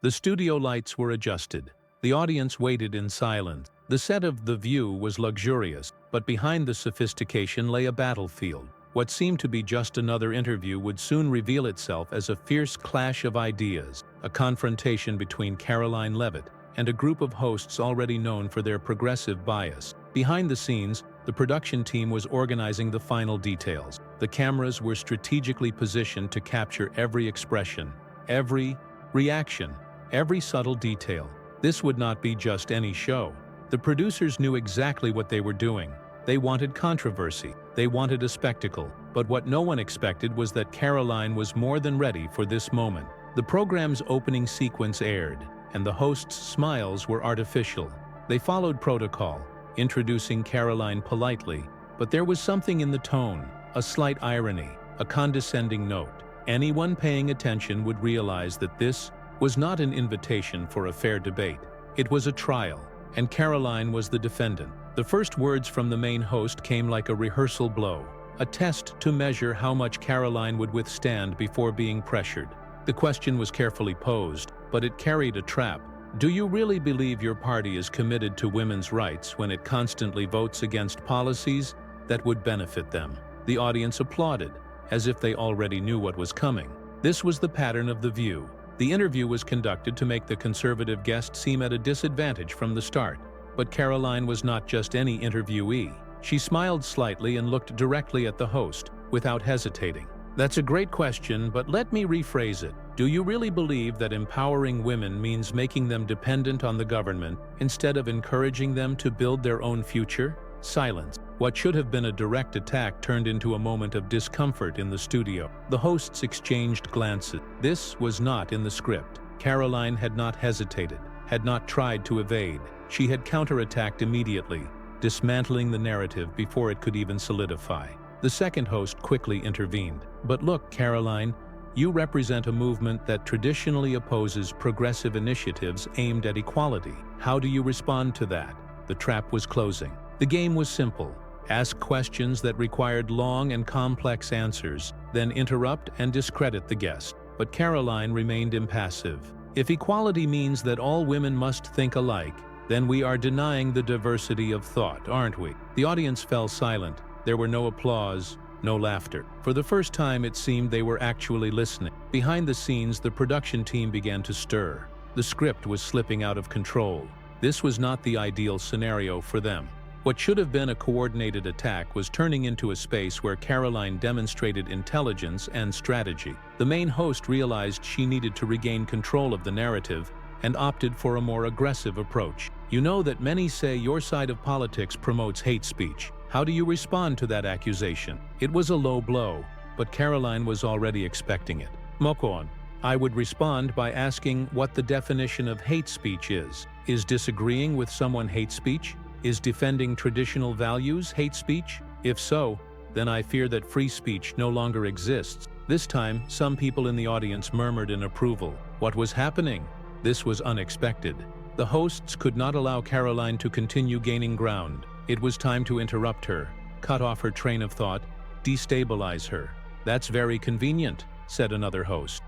The studio lights were adjusted. The audience waited in silence. The set of The View was luxurious, but behind the sophistication lay a battlefield. What seemed to be just another interview would soon reveal itself as a fierce clash of ideas, a confrontation between Caroline Leavitt and a group of hosts already known for their progressive bias. Behind the scenes, the production team was organizing the final details. The cameras were strategically positioned to capture every expression, every reaction, every subtle detail. This would not be just any show. The producers knew exactly what they were doing. They wanted controversy. They wanted a spectacle. But what no one expected was that Caroline was more than ready for this moment. The program's opening sequence aired, and the hosts' smiles were artificial. They followed protocol, introducing Caroline politely, but there was something in the tone, a slight irony, a condescending note. Anyone paying attention would realize that this was not an invitation for a fair debate. It was a trial, and Caroline was the defendant. The first words from the main host came like a rehearsal blow, a test to measure how much Caroline would withstand before being pressured. The question was carefully posed, but it carried a trap. Do you really believe your party is committed to women's rights when it constantly votes against policies that would benefit them? The audience applauded, as if they already knew what was coming. This was the pattern of The View. The interview was conducted to make the conservative guest seem at a disadvantage from the start. But Caroline was not just any interviewee. She smiled slightly and looked directly at the host, without hesitating. That's a great question, but let me rephrase it. Do you really believe that empowering women means making them dependent on the government instead of encouraging them to build their own future? Silence. What should have been a direct attack turned into a moment of discomfort in the studio. The hosts exchanged glances. This was not in the script. Caroline had not hesitated, had not tried to evade. She had counterattacked immediately, dismantling the narrative before it could even solidify. The second host quickly intervened. But look, Caroline, you represent a movement that traditionally opposes progressive initiatives aimed at equality. How do you respond to that? The trap was closing. The game was simple. Ask questions that required long and complex answers, then interrupt and discredit the guest. But Caroline remained impassive. If equality means that all women must think alike, then we are denying the diversity of thought, aren't we? The audience fell silent. There were no applause, no laughter. For the first time, it seemed they were actually listening. Behind the scenes, the production team began to stir. The script was slipping out of control. This was not the ideal scenario for them. What should have been a coordinated attack was turning into a space where Caroline demonstrated intelligence and strategy. The main host realized she needed to regain control of the narrative and opted for a more aggressive approach. You know that many say your side of politics promotes hate speech. How do you respond to that accusation? It was a low blow, but Caroline was already expecting it. Mokon, I would respond by asking what the definition of hate speech is. Is disagreeing with someone hate speech? Is defending traditional values hate speech? If so, then I fear that free speech no longer exists. This time, some people in the audience murmured in approval. What was happening? This was unexpected. The hosts could not allow Caroline to continue gaining ground. It was time to interrupt her, cut off her train of thought, destabilize her. That's very convenient, said another host.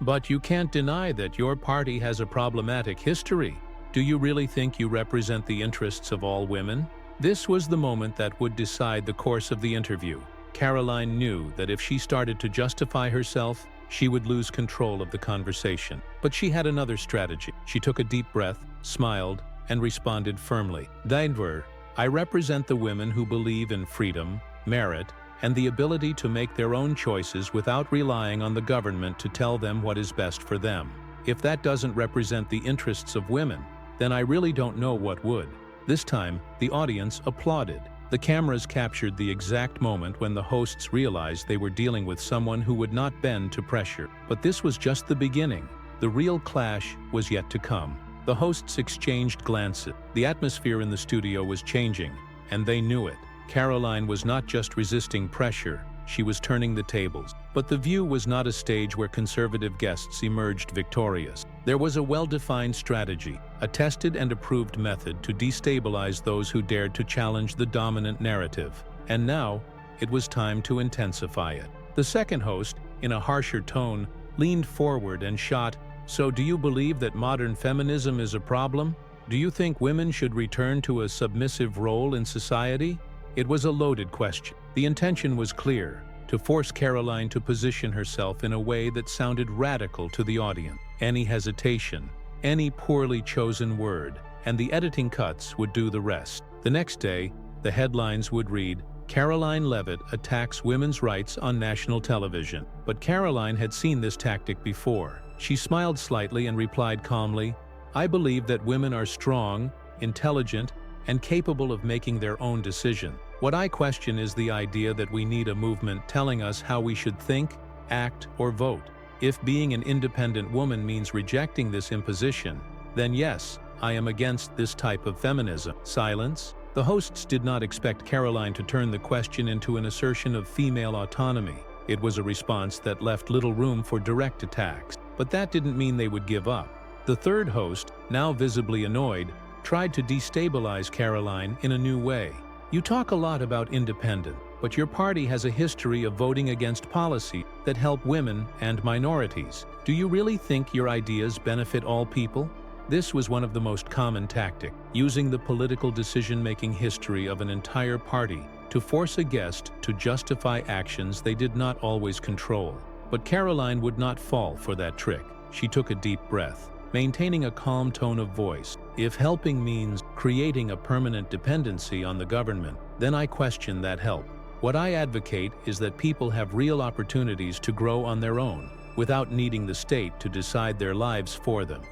But you can't deny that your party has a problematic history. Do you really think you represent the interests of all women? This was the moment that would decide the course of the interview. Caroline knew that if she started to justify herself, she would lose control of the conversation. But she had another strategy. She took a deep breath, smiled, and responded firmly. Dainver, I represent the women who believe in freedom, merit, and the ability to make their own choices without relying on the government to tell them what is best for them. If that doesn't represent the interests of women, then I really don't know what would. This time, the audience applauded. The cameras captured the exact moment when the hosts realized they were dealing with someone who would not bend to pressure. But this was just the beginning. The real clash was yet to come. The hosts exchanged glances. The atmosphere in the studio was changing, and they knew it. Caroline was not just resisting pressure, she was turning the tables. But The View was not a stage where conservative guests emerged victorious. There was a well-defined strategy, a tested and approved method to destabilize those who dared to challenge the dominant narrative. And now, it was time to intensify it. The second host, in a harsher tone, leaned forward and shot, So do you believe that modern feminism is a problem? Do you think women should return to a submissive role in society? It was a loaded question. The intention was clear, to force Caroline to position herself in a way that sounded radical to the audience. Any hesitation, any poorly chosen word, and the editing cuts would do the rest. The next day, the headlines would read, "Caroline Leavitt attacks women's rights on national television." But Caroline had seen this tactic before. She smiled slightly and replied calmly, "I believe that women are strong, intelligent, and capable of making their own decision. What I question is the idea that we need a movement telling us how we should think, act, or vote. If being an independent woman means rejecting this imposition, then yes, I am against this type of feminism." Silence. The hosts did not expect Caroline to turn the question into an assertion of female autonomy. It was a response that left little room for direct attacks. But that didn't mean they would give up. The third host, now visibly annoyed, tried to destabilize Caroline in a new way. "You talk a lot about independent, but your party has a history of voting against policy that help women and minorities. Do you really think your ideas benefit all people?" This was one of the most common tactics, using the political decision-making history of an entire party to force a guest to justify actions they did not always control. But Caroline would not fall for that trick. She took a deep breath, maintaining a calm tone of voice. "If helping means creating a permanent dependency on the government, then I question that help. What I advocate is that people have real opportunities to grow on their own, without needing the state to decide their lives for them."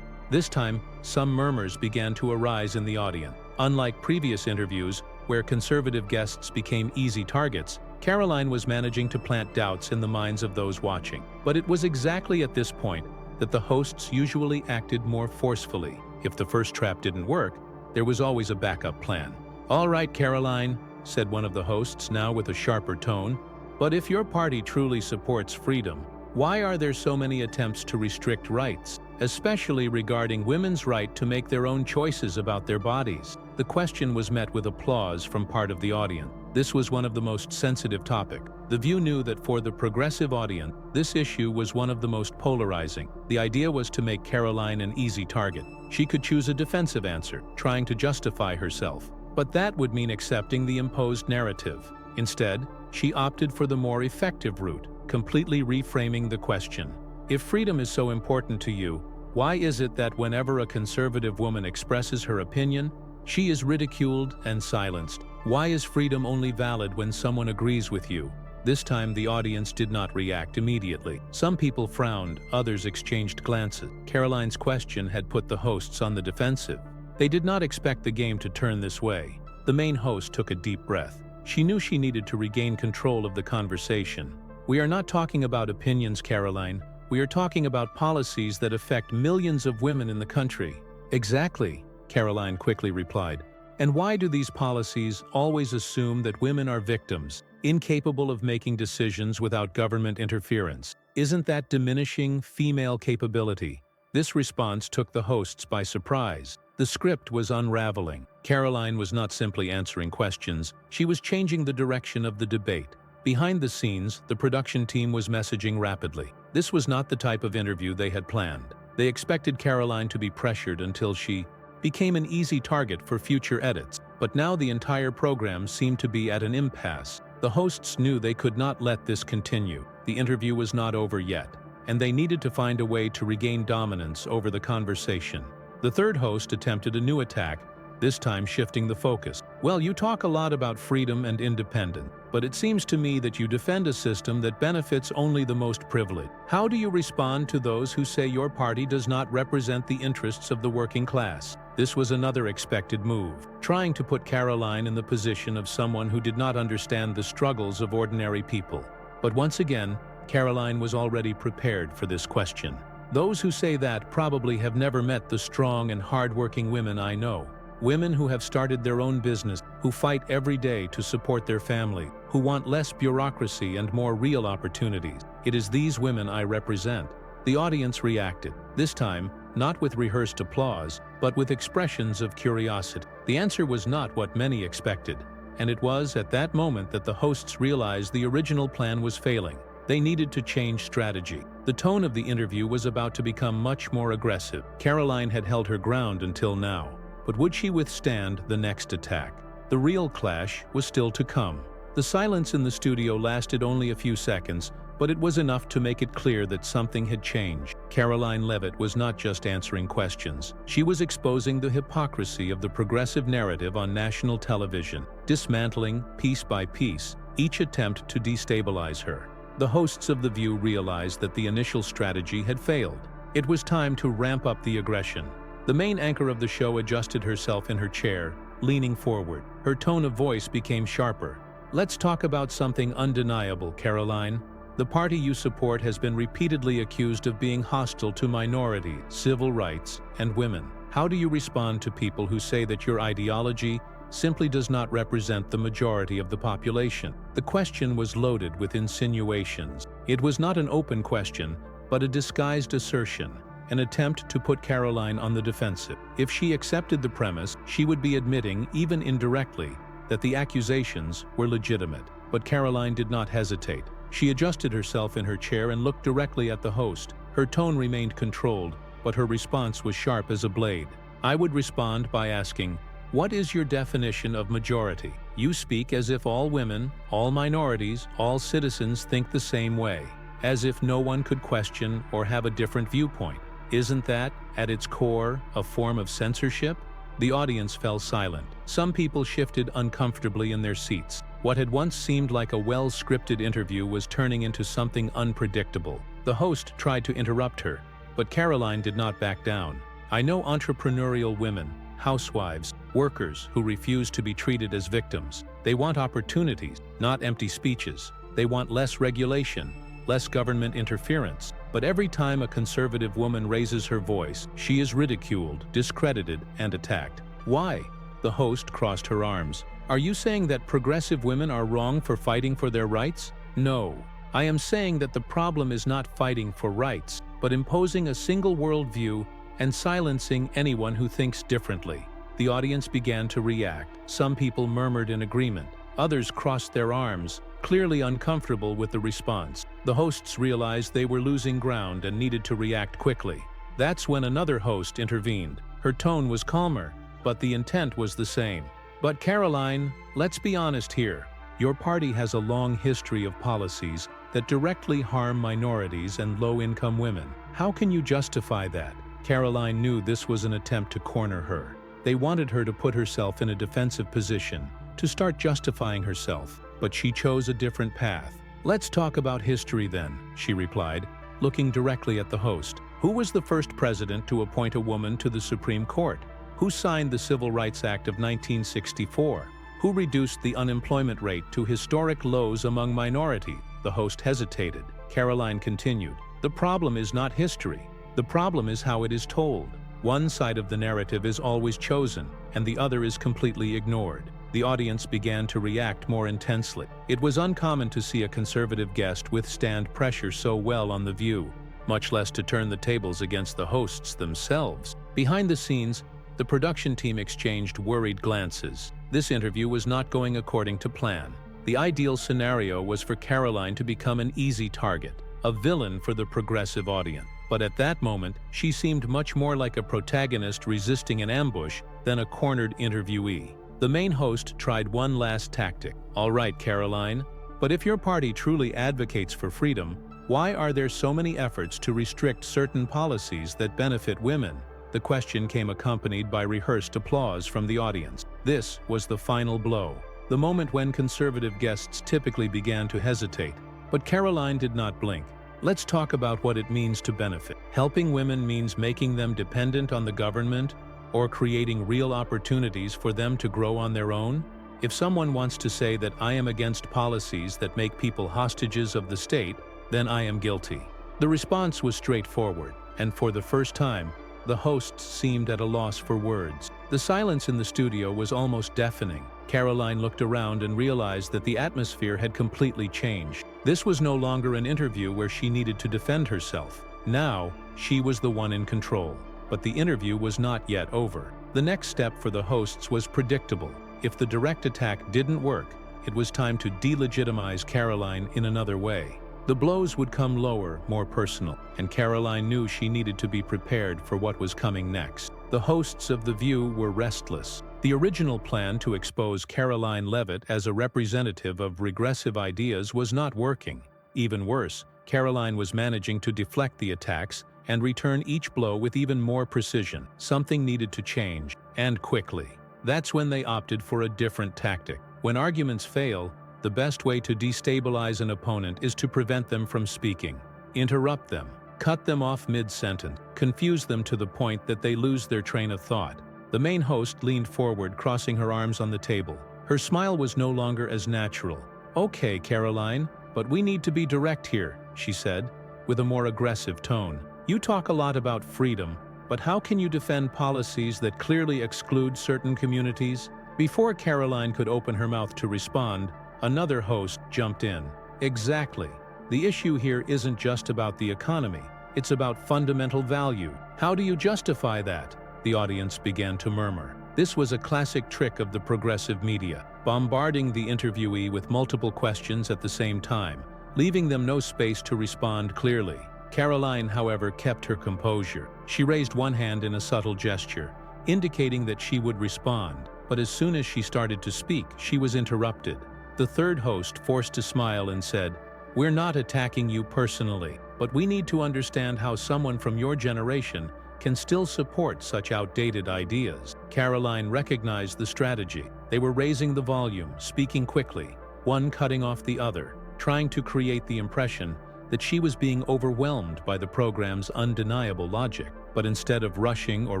This time, some murmurs began to arise in the audience. Unlike previous interviews, where conservative guests became easy targets, Caroline was managing to plant doubts in the minds of those watching. But it was exactly at this point that the hosts usually acted more forcefully. If the first trap didn't work, there was always a backup plan. "All right, Caroline," said one of the hosts, now with a sharper tone, "but if your party truly supports freedom, why are there so many attempts to restrict rights, especially regarding women's right to make their own choices about their bodies?" The question was met with applause from part of the audience. This was one of the most sensitive topics. The View knew that for the progressive audience, this issue was one of the most polarizing. The idea was to make Caroline an easy target. She could choose a defensive answer, trying to justify herself. But that would mean accepting the imposed narrative. Instead, she opted for the more effective route, completely reframing the question. "If freedom is so important to you, why is it that whenever a conservative woman expresses her opinion, she is ridiculed and silenced? Why is freedom only valid when someone agrees with you?" This time the audience did not react immediately. Some people frowned, others exchanged glances. Caroline's question had put the hosts on the defensive. They did not expect the game to turn this way. The main host took a deep breath. She knew she needed to regain control of the conversation. "We are not talking about opinions, Caroline. We are talking about policies that affect millions of women in the country." "Exactly," Caroline quickly replied. "And why do these policies always assume that women are victims, incapable of making decisions without government interference? Isn't that diminishing female capability?" This response took the hosts by surprise. The script was unraveling. Caroline was not simply answering questions, she was changing the direction of the debate. Behind the scenes, the production team was messaging rapidly. This was not the type of interview they had planned. They expected Caroline to be pressured until she became an easy target for future edits. But now the entire program seemed to be at an impasse. The hosts knew they could not let this continue. The interview was not over yet, and they needed to find a way to regain dominance over the conversation. The third host attempted a new attack, this time shifting the focus. "Well, you talk a lot about freedom and independence, but it seems to me that you defend a system that benefits only the most privileged. How do you respond to those who say your party does not represent the interests of the working class?" This was another expected move, trying to put Caroline in the position of someone who did not understand the struggles of ordinary people. But once again, Caroline was already prepared for this question. "Those who say that probably have never met the strong and hard-working women I know. Women who have started their own business, who fight every day to support their family, who want less bureaucracy and more real opportunities. It is these women I represent." The audience reacted, this time not with rehearsed applause, but with expressions of curiosity. The answer was not what many expected, and it was at that moment that the hosts realized the original plan was failing. They needed to change strategy. The tone of the interview was about to become much more aggressive. Caroline had held her ground until now, but would she withstand the next attack? The real clash was still to come. The silence in the studio lasted only a few seconds, but it was enough to make it clear that something had changed. Caroline Leavitt was not just answering questions. She was exposing the hypocrisy of the progressive narrative on national television, dismantling, piece by piece, each attempt to destabilize her. The hosts of The View realized that the initial strategy had failed. It was time to ramp up the aggression. The main anchor of the show adjusted herself in her chair, leaning forward. Her tone of voice became sharper. "Let's talk about something undeniable, Caroline. The party you support has been repeatedly accused of being hostile to minorities, civil rights, and women. How do you respond to people who say that your ideology simply does not represent the majority of the population?" The question was loaded with insinuations. It was not an open question, but a disguised assertion, an attempt to put Caroline on the defensive. If she accepted the premise, she would be admitting, even indirectly, that the accusations were legitimate. But Caroline did not hesitate. She adjusted herself in her chair and looked directly at the host. Her tone remained controlled, but her response was sharp as a blade. "I would respond by asking, what is your definition of majority? You speak as if all women, all minorities, all citizens think the same way, as if no one could question or have a different viewpoint. Isn't that, at its core, a form of censorship?" The audience fell silent. Some people shifted uncomfortably in their seats. What had once seemed like a well-scripted interview was turning into something unpredictable. The host tried to interrupt her, but Caroline did not back down. "I know entrepreneurial women, housewives, workers who refuse to be treated as victims. They want opportunities, not empty speeches. They want less regulation, less government interference. But every time a conservative woman raises her voice, she is ridiculed, discredited, and attacked. Why?" The host crossed her arms. "Are you saying that progressive women are wrong for fighting for their rights? No. I am saying that the problem is not fighting for rights, but imposing a single worldview and silencing anyone who thinks differently." The audience began to react. Some people murmured in agreement. Others crossed their arms, clearly uncomfortable with the response. The hosts realized they were losing ground and needed to react quickly. That's when another host intervened. Her tone was calmer, but the intent was the same. "But Caroline, let's be honest here. Your party has a long history of policies that directly harm minorities and low-income women. How can you justify that?" Caroline knew this was an attempt to corner her. They wanted her to put herself in a defensive position, to start justifying herself, but she chose a different path. "Let's talk about history then," she replied, looking directly at the host. "Who was the first president to appoint a woman to the Supreme Court? Who signed the Civil Rights Act of 1964? Who reduced the unemployment rate to historic lows among minorities?" The host hesitated. Caroline continued, "The problem is not history. The problem is how it is told. One side of the narrative is always chosen, and the other is completely ignored." The audience began to react more intensely. It was uncommon to see a conservative guest withstand pressure so well on The View, much less to turn the tables against the hosts themselves. Behind the scenes, the production team exchanged worried glances. This interview was not going according to plan. The ideal scenario was for Caroline to become an easy target, a villain for the progressive audience. But at that moment, she seemed much more like a protagonist resisting an ambush than a cornered interviewee. The main host tried one last tactic. "All right, Caroline, but if your party truly advocates for freedom, why are there so many efforts to restrict certain policies that benefit women?" The question came accompanied by rehearsed applause from the audience. This was the final blow, the moment when conservative guests typically began to hesitate. But Caroline did not blink. "Let's talk about what it means to benefit. Helping women means making them dependent on the government, or creating real opportunities for them to grow on their own? If someone wants to say that I am against policies that make people hostages of the state, then I am guilty." The response was straightforward, and for the first time, the hosts seemed at a loss for words. The silence in the studio was almost deafening. Caroline looked around and realized that the atmosphere had completely changed. This was no longer an interview where she needed to defend herself. Now, she was the one in control. But the interview was not yet over. The next step for the hosts was predictable. If the direct attack didn't work, it was time to delegitimize Caroline in another way. The blows would come lower, more personal, and Caroline knew she needed to be prepared for what was coming next. The hosts of The View were restless. The original plan to expose Caroline Leavitt as a representative of regressive ideas was not working. Even worse, Caroline was managing to deflect the attacks and return each blow with even more precision. Something needed to change, and quickly. That's when they opted for a different tactic. When arguments fail, the best way to destabilize an opponent is to prevent them from speaking. Interrupt them, cut them off mid-sentence, confuse them to the point that they lose their train of thought. The main host leaned forward, crossing her arms on the table. Her smile was no longer as natural. "Okay, Caroline, but we need to be direct here," she said, with a more aggressive tone. "You talk a lot about freedom, but how can you defend policies that clearly exclude certain communities?" Before Caroline could open her mouth to respond, another host jumped in. "Exactly. The issue here isn't just about the economy. It's about fundamental value. How do you justify that?" The audience began to murmur. This was a classic trick of the progressive media, bombarding the interviewee with multiple questions at the same time, leaving them no space to respond clearly. Caroline, however, kept her composure. She raised one hand in a subtle gesture, indicating that she would respond, but as soon as she started to speak, she was interrupted. The third host forced a smile and said, "We're not attacking you personally, but we need to understand how someone from your generation can still support such outdated ideas." Caroline recognized the strategy. They were raising the volume, speaking quickly, one cutting off the other, trying to create the impression that she was being overwhelmed by the program's undeniable logic. But instead of rushing or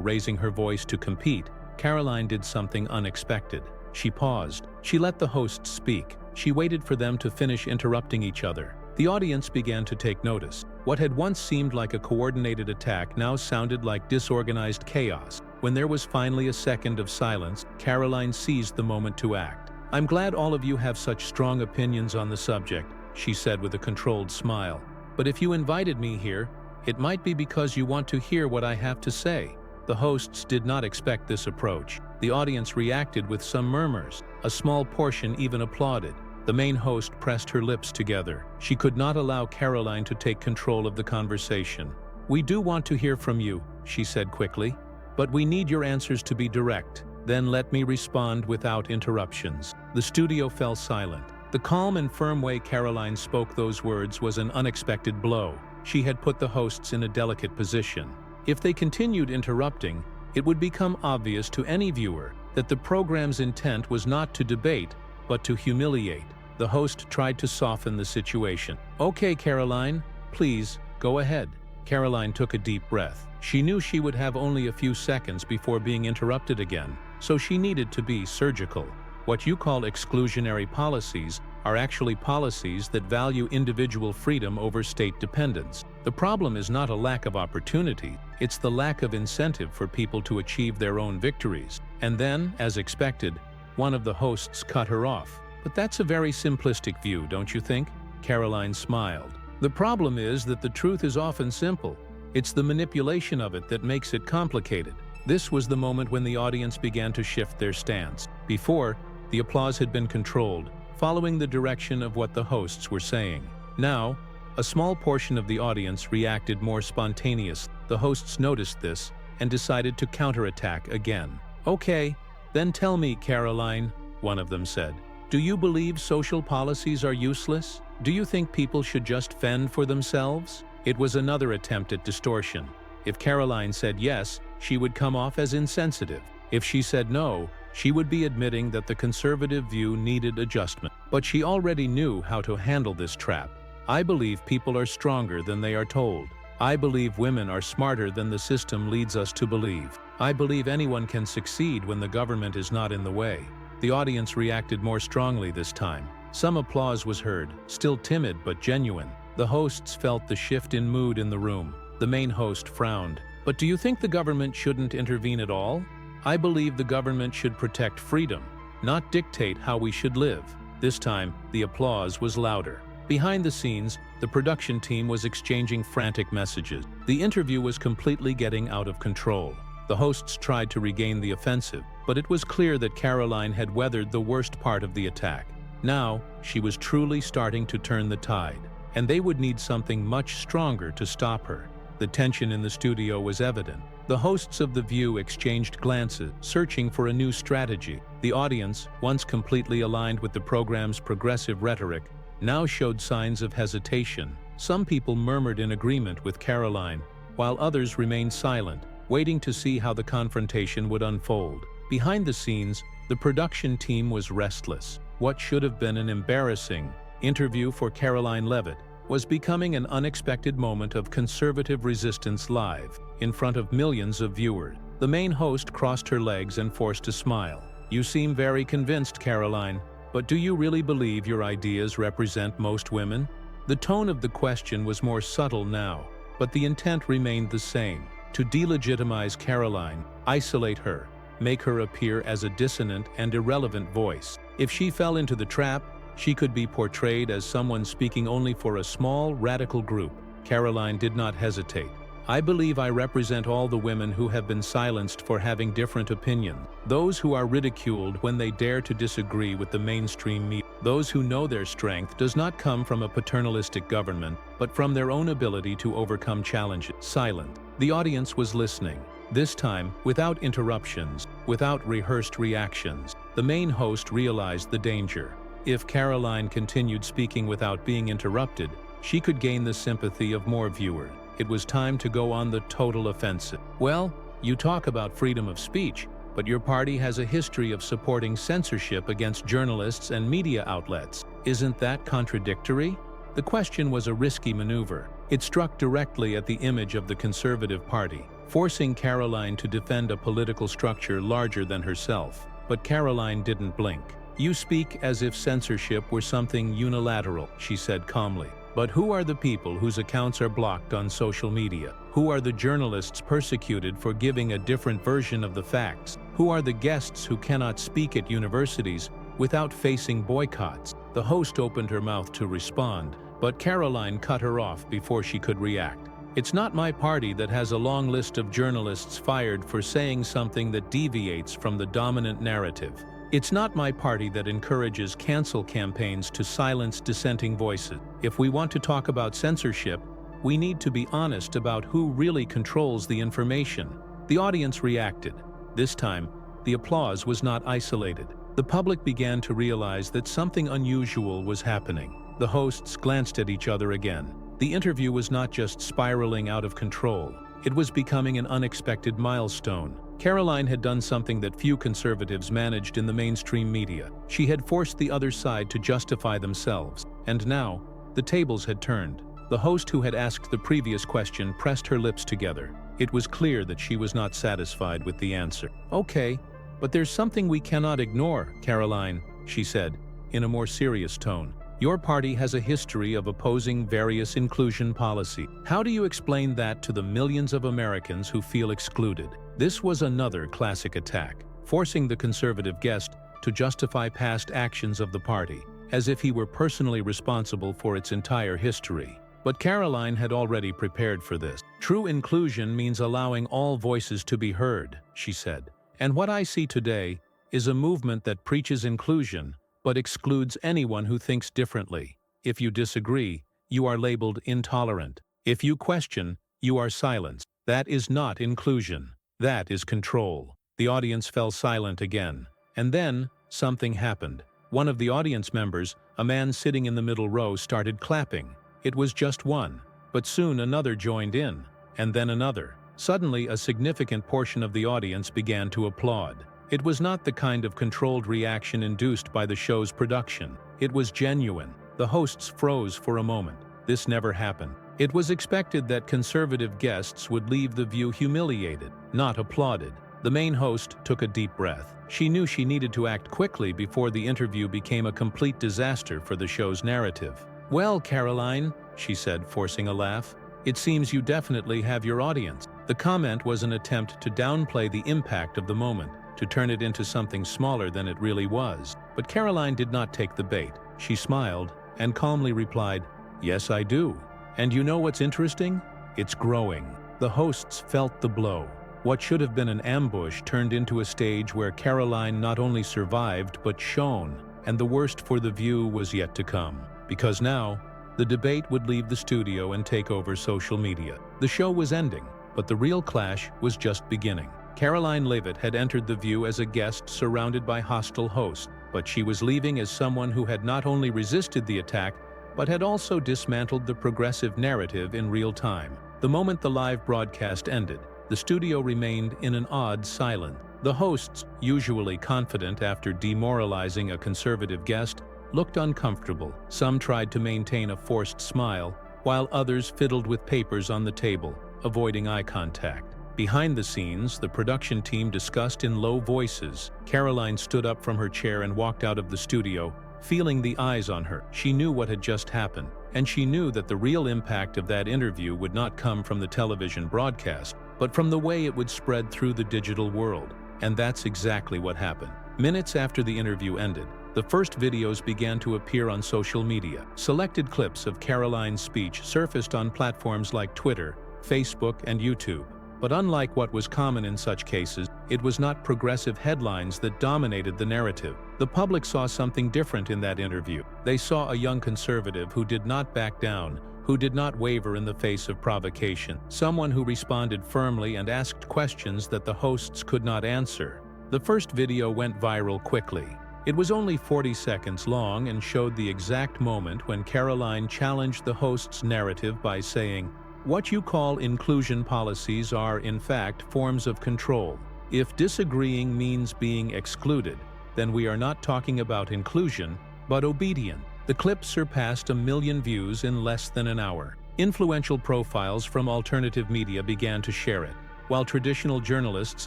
raising her voice to compete, Caroline did something unexpected. She paused. She let the hosts speak. She waited for them to finish interrupting each other. The audience began to take notice. What had once seemed like a coordinated attack now sounded like disorganized chaos. When there was finally a second of silence, Caroline seized the moment to act. "I'm glad all of you have such strong opinions on the subject," she said with a controlled smile. "But if you invited me here, it might be because you want to hear what I have to say." The hosts did not expect this approach. The audience reacted with some murmurs. A small portion even applauded. The main host pressed her lips together. She could not allow Caroline to take control of the conversation. "We do want to hear from you," she said quickly, "but we need your answers to be direct. Then let me respond without interruptions." The studio fell silent. The calm and firm way Caroline spoke those words was an unexpected blow. She had put the hosts in a delicate position. If they continued interrupting, it would become obvious to any viewer that the program's intent was not to debate, but to humiliate. The host tried to soften the situation. "Okay, Caroline, please, go ahead." Caroline took a deep breath. She knew she would have only a few seconds before being interrupted again, so she needed to be surgical. What you call exclusionary policies are actually policies that value individual freedom over state dependence. The problem is not a lack of opportunity, it's the lack of incentive for people to achieve their own victories. And then, as expected, one of the hosts cut her off. "But that's a very simplistic view, don't you think?" Caroline smiled. "The problem is that the truth is often simple. It's the manipulation of it that makes it complicated." This was the moment when the audience began to shift their stance. Before, the applause had been controlled, following the direction of what the hosts were saying. Now, a small portion of the audience reacted more spontaneous. The hosts noticed this and decided to counterattack again. "Okay, then tell me, Caroline," one of them said. "Do you believe social policies are useless? Do you think people should just fend for themselves?" It was another attempt at distortion. If Caroline said yes, she would come off as insensitive. If she said no, she would be admitting that the conservative view needed adjustment. But she already knew how to handle this trap. "I believe people are stronger than they are told. I believe women are smarter than the system leads us to believe. I believe anyone can succeed when the government is not in the way." The audience reacted more strongly this time. Some applause was heard, still timid but genuine. The hosts felt the shift in mood in the room. The main host frowned. "But do you think the government shouldn't intervene at all? I believe the government should protect freedom, not dictate how we should live." This time, the applause was louder. Behind the scenes, the production team was exchanging frantic messages. The interview was completely getting out of control. The hosts tried to regain the offensive, but it was clear that Caroline had weathered the worst part of the attack. Now, she was truly starting to turn the tide. and they would need something much stronger to stop her. The tension in the studio was evident. The hosts of The View exchanged glances, searching for a new strategy. The audience, once completely aligned with the program's progressive rhetoric, now showed signs of hesitation. Some people murmured in agreement with Caroline, while others remained silent, waiting to see how the confrontation would unfold. Behind the scenes, the production team was restless. What should have been an embarrassing interview for Caroline Leavitt was becoming an unexpected moment of conservative resistance live, in front of millions of viewers. The main host crossed her legs and forced a smile. "You seem very convinced, Caroline, but do you really believe your ideas represent most women?" The tone of the question was more subtle now, but the intent remained the same: to delegitimize Caroline, isolate her, make her appear as a dissonant and irrelevant voice. If she fell into the trap, she could be portrayed as someone speaking only for a small, radical group. Caroline did not hesitate. "I believe I represent all the women who have been silenced for having different opinions, those who are ridiculed when they dare to disagree with the mainstream media, those who know their strength does not come from a paternalistic government, but from their own ability to overcome challenges." Silent. The audience was listening. This time, without interruptions, without rehearsed reactions, the main host realized the danger. If Caroline continued speaking without being interrupted, she could gain the sympathy of more viewers. It was time to go on the total offensive. "Well, you talk about freedom of speech, but your party has a history of supporting censorship against journalists and media outlets. Isn't that contradictory?" The question was a risky maneuver. It struck directly at the image of the Conservative Party, forcing Caroline to defend a political structure larger than herself. But Caroline didn't blink. "You speak as if censorship were something unilateral," she said calmly. "But who are the people whose accounts are blocked on social media? Who are the journalists persecuted for giving a different version of the facts? Who are the guests who cannot speak at universities without facing boycotts?" The host opened her mouth to respond, but Caroline cut her off before she could react. "It's not my party that has a long list of journalists fired for saying something that deviates from the dominant narrative. It's not my party that encourages cancel campaigns to silence dissenting voices. If we want to talk about censorship, we need to be honest about who really controls the information." The audience reacted. This time, the applause was not isolated. The public began to realize that something unusual was happening. The hosts glanced at each other again. The interview was not just spiraling out of control. It was becoming an unexpected milestone. Caroline had done something that few conservatives managed in the mainstream media. She had forced the other side to justify themselves, and now, the tables had turned. The host who had asked the previous question pressed her lips together. It was clear that she was not satisfied with the answer. "Okay, but there's something we cannot ignore, Caroline," she said, in a more serious tone. "Your party has a history of opposing various inclusion policies. How do you explain that to the millions of Americans who feel excluded?" This was another classic attack, forcing the conservative guest to justify past actions of the party, as if he were personally responsible for its entire history. But Caroline had already prepared for this. "True inclusion means allowing all voices to be heard," she said. "And what I see today is a movement that preaches inclusion, but excludes anyone who thinks differently. If you disagree, you are labeled intolerant. If you question, you are silenced. That is not inclusion. That is control." The audience fell silent again. And then, something happened. One of the audience members, a man sitting in the middle row, started clapping. It was just one, but soon another joined in, and then another. Suddenly, a significant portion of the audience began to applaud. It was not the kind of controlled reaction induced by the show's production. It was genuine. The hosts froze for a moment. This never happened. It was expected that conservative guests would leave The View humiliated, not applauded. The main host took a deep breath. She knew she needed to act quickly before the interview became a complete disaster for the show's narrative. "Well, Caroline," she said, forcing a laugh, "it seems you definitely have your audience." The comment was an attempt to downplay the impact of the moment, to turn it into something smaller than it really was. But Caroline did not take the bait. She smiled and calmly replied, "Yes, I do. And you know what's interesting? It's growing." The hosts felt the blow. What should have been an ambush turned into a stage where Caroline not only survived but shone, and the worst for The View was yet to come. Because now, The debate would leave the studio and take over social media. The show was ending, but the real clash was just beginning. Caroline Leavitt had entered The View as a guest surrounded by hostile hosts, but she was leaving as someone who had not only resisted the attack, but had also dismantled the progressive narrative in real time. The moment the live broadcast ended, the studio remained in an odd silence. The hosts, usually confident after demoralizing a conservative guest, looked uncomfortable. Some tried to maintain a forced smile, while others fiddled with papers on the table, avoiding eye contact. Behind the scenes, the production team discussed in low voices. Caroline stood up from her chair and walked out of the studio, feeling the eyes on her. She knew what had just happened, and she knew that the real impact of that interview would not come from the television broadcast, but from the way it would spread through the digital world. And that's exactly what happened. Minutes after the interview ended, the first videos began to appear on social media. Selected clips of Caroline's speech surfaced on platforms like Twitter, Facebook, and YouTube. But unlike what was common in such cases, it was not progressive headlines that dominated the narrative. The public saw something different in that interview. They saw a young conservative who did not back down, who did not waver in the face of provocation, someone who responded firmly and asked questions that the hosts could not answer. The first video went viral quickly. It was only 40 seconds long and showed the exact moment when Caroline challenged the host's narrative by saying, "What you call inclusion policies are, in fact, forms of control. If disagreeing means being excluded, then we are not talking about inclusion, but obedience." The clip surpassed 1 million views in less than an hour. Influential profiles from alternative media began to share it, while traditional journalists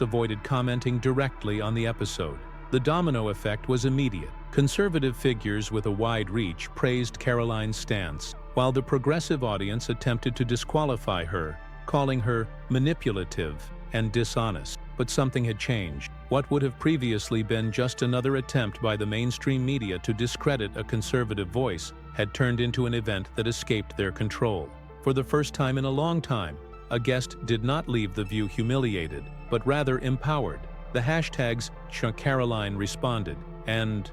avoided commenting directly on the episode. The domino effect was immediate. Conservative figures with a wide reach praised Caroline's stance, while the progressive audience attempted to disqualify her, calling her manipulative and dishonest. But something had changed. What would have previously been just another attempt by the mainstream media to discredit a conservative voice had turned into an event that escaped their control. For the first time in a long time, a guest did not leave The View humiliated, but rather empowered. The hashtags #Caroline responded and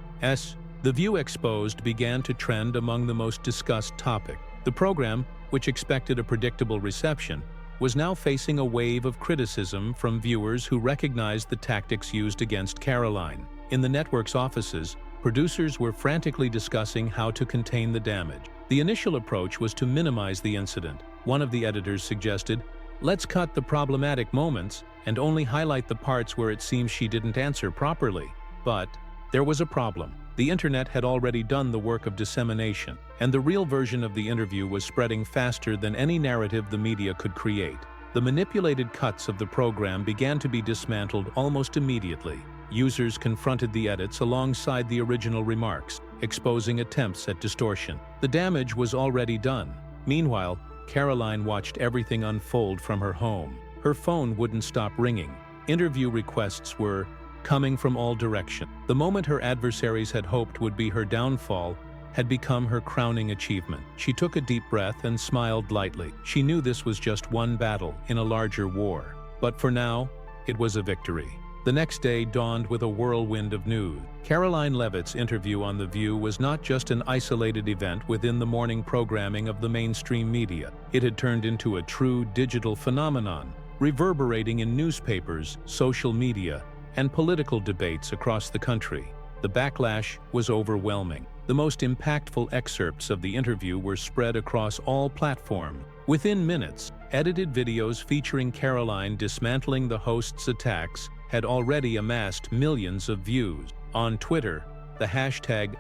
The View Exposed began to trend among the most discussed topic. The program, which expected a predictable reception, was now facing a wave of criticism from viewers who recognized the tactics used against Caroline. In the network's offices, producers were frantically discussing how to contain the damage. The initial approach was to minimize the incident. One of the editors suggested, "Let's cut the problematic moments and only highlight the parts where it seems she didn't answer properly." But there was a problem. The internet had already done the work of dissemination, and the real version of the interview was spreading faster than any narrative the media could create. The manipulated cuts of the program began to be dismantled almost immediately. Users confronted the edits alongside the original remarks, exposing attempts at distortion. The damage was already done. Meanwhile, Caroline watched everything unfold from her home. Her phone wouldn't stop ringing. Interview requests were coming from all directions. The moment her adversaries had hoped would be her downfall had become her crowning achievement. She took a deep breath and smiled lightly. She knew this was just one battle in a larger war. But for now, it was a victory. The next day dawned with a whirlwind of news. Caroline Leavitt's interview on The View was not just an isolated event within the morning programming of the mainstream media. It had turned into a true digital phenomenon, reverberating in newspapers, social media, and political debates across the country. The backlash was overwhelming. The most impactful excerpts of the interview were spread across all platforms. Within minutes, edited videos featuring Caroline dismantling the host's attacks had already amassed millions of views. On Twitter, the hashtag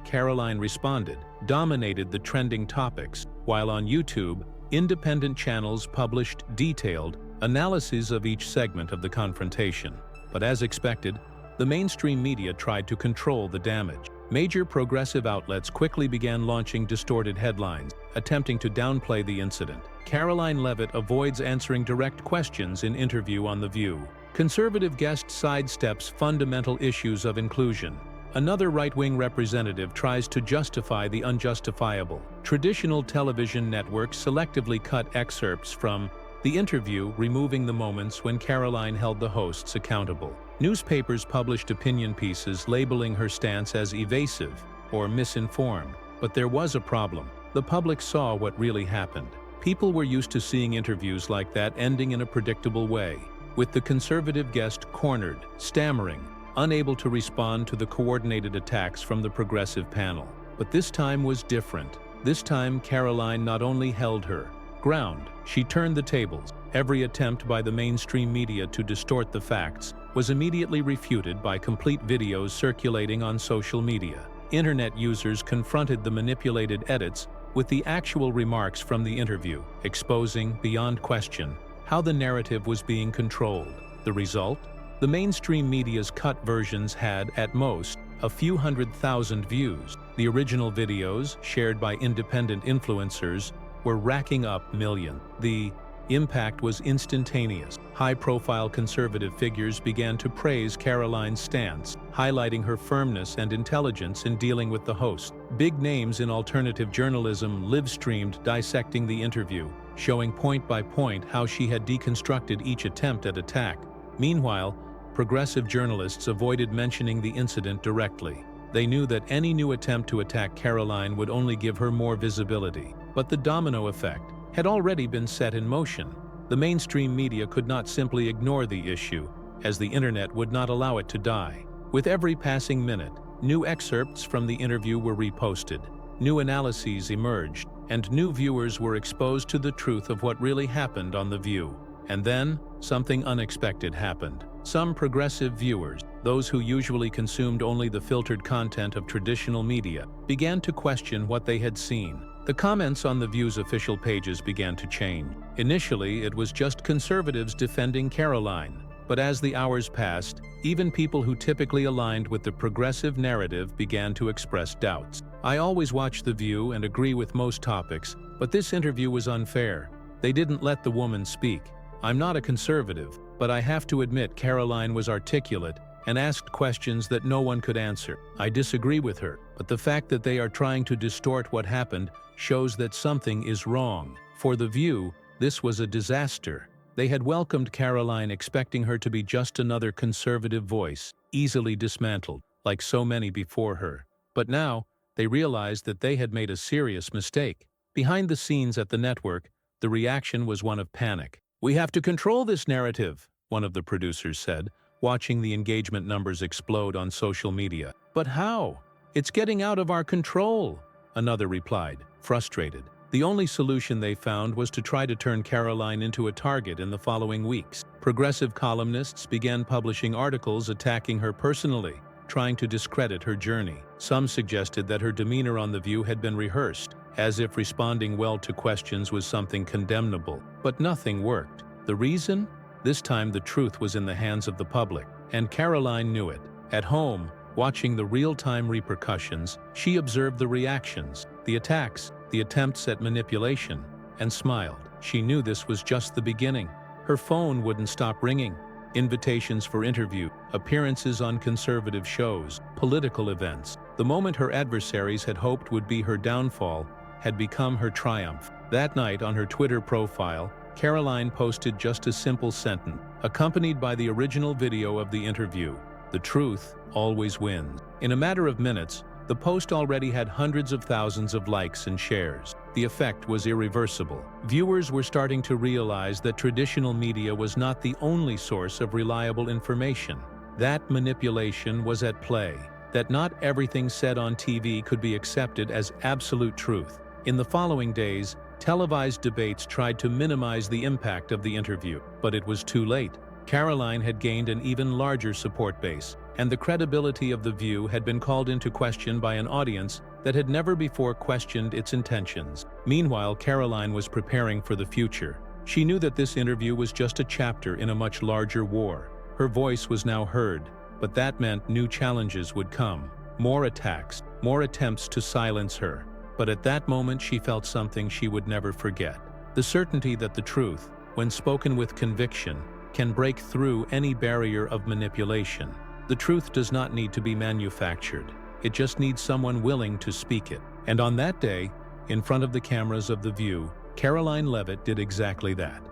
#CarolineResponded dominated the trending topics, while on YouTube, independent channels published detailed analyses of each segment of the confrontation. But as expected, the mainstream media tried to control the damage. Major progressive outlets quickly began launching distorted headlines, attempting to downplay the incident. Caroline Leavitt avoids answering direct questions in interview on The View. Conservative guest sidesteps fundamental issues of inclusion. Another right-wing representative tries to justify the unjustifiable. Traditional television networks selectively cut excerpts from the interview, removing the moments when Caroline held the hosts accountable. Newspapers published opinion pieces labeling her stance as evasive or misinformed. But there was a problem. the public saw what really happened. People were used to seeing interviews like that ending in a predictable way, with the conservative guest cornered, stammering, unable to respond to the coordinated attacks from the progressive panel. But this time was different. This time, Caroline not only held her ground, she turned the tables. Every attempt by the mainstream media to distort the facts was immediately refuted by complete videos circulating on social media. Internet users confronted the manipulated edits with the actual remarks from the interview, exposing, beyond question, how the narrative was being controlled. The result? The mainstream media's cut versions had, at most, a few 100,000 views. The original videos, shared by independent influencers, were racking up millions. The impact was instantaneous. High-profile conservative figures began to praise Caroline's stance, highlighting her firmness and intelligence in dealing with the host. Big names in alternative journalism live-streamed dissecting the interview, showing point by point how she had deconstructed each attempt at attack. Meanwhile, progressive journalists avoided mentioning the incident directly. They knew that any new attempt to attack Caroline would only give her more visibility. But the domino effect had already been set in motion. The mainstream media could not simply ignore the issue, as the internet would not allow it to die. With every passing minute, new excerpts from the interview were reposted, new analyses emerged, and new viewers were exposed to the truth of what really happened on The View. And then, something unexpected happened. Some progressive viewers, those who usually consumed only the filtered content of traditional media, began to question what they had seen. The comments on The View's official pages began to change. Initially, it was just conservatives defending Caroline. But as the hours passed, even people who typically aligned with the progressive narrative began to express doubts. I always watch The View and agree with most topics, but this interview was unfair. They didn't let the woman speak. I'm not a conservative, but I have to admit Caroline was articulate and asked questions that no one could answer. I disagree with her, but the fact that they are trying to distort what happened shows that something is wrong. For The View, this was a disaster. They had welcomed Caroline expecting her to be just another conservative voice, easily dismantled, like so many before her. But now, they realized that they had made a serious mistake. Behind the scenes at the network, the reaction was one of panic. "We have to control this narrative," one of the producers said, watching the engagement numbers explode on social media. "But how? It's getting out of our control," another replied, frustrated. The only solution they found was to try to turn Caroline into a target in the following weeks. Progressive columnists began publishing articles attacking her personally, trying to discredit her journey. Some suggested that her demeanor on The View had been rehearsed, as if responding well to questions was something condemnable. But nothing worked. The reason? This time the truth was in the hands of the public, and Caroline knew it. At home, watching the real-time repercussions, she observed the reactions, the attacks, the attempts at manipulation, and smiled. She knew this was just the beginning. Her phone wouldn't stop ringing. Invitations for interview, appearances on conservative shows, political events. The moment her adversaries had hoped would be her downfall had become her triumph. That night on her Twitter profile, Caroline posted just a simple sentence, accompanied by the original video of the interview. "The truth always wins." In a matter of minutes, the post already had hundreds of thousands of likes and shares. The effect was irreversible. Viewers were starting to realize that traditional media was not the only source of reliable information. That manipulation was at play. That not everything said on TV could be accepted as absolute truth. In the following days, televised debates tried to minimize the impact of the interview, but it was too late. Caroline had gained an even larger support base, and the credibility of The View had been called into question by an audience that had never before questioned its intentions. Meanwhile, Caroline was preparing for the future. She knew that this interview was just a chapter in a much larger war. Her voice was now heard, but that meant new challenges would come. More attacks, more attempts to silence her. But at that moment she felt something she would never forget. The certainty that the truth, when spoken with conviction, can break through any barrier of manipulation. The truth does not need to be manufactured. It just needs someone willing to speak it. And on that day, in front of the cameras of The View, Caroline Leavitt did exactly that.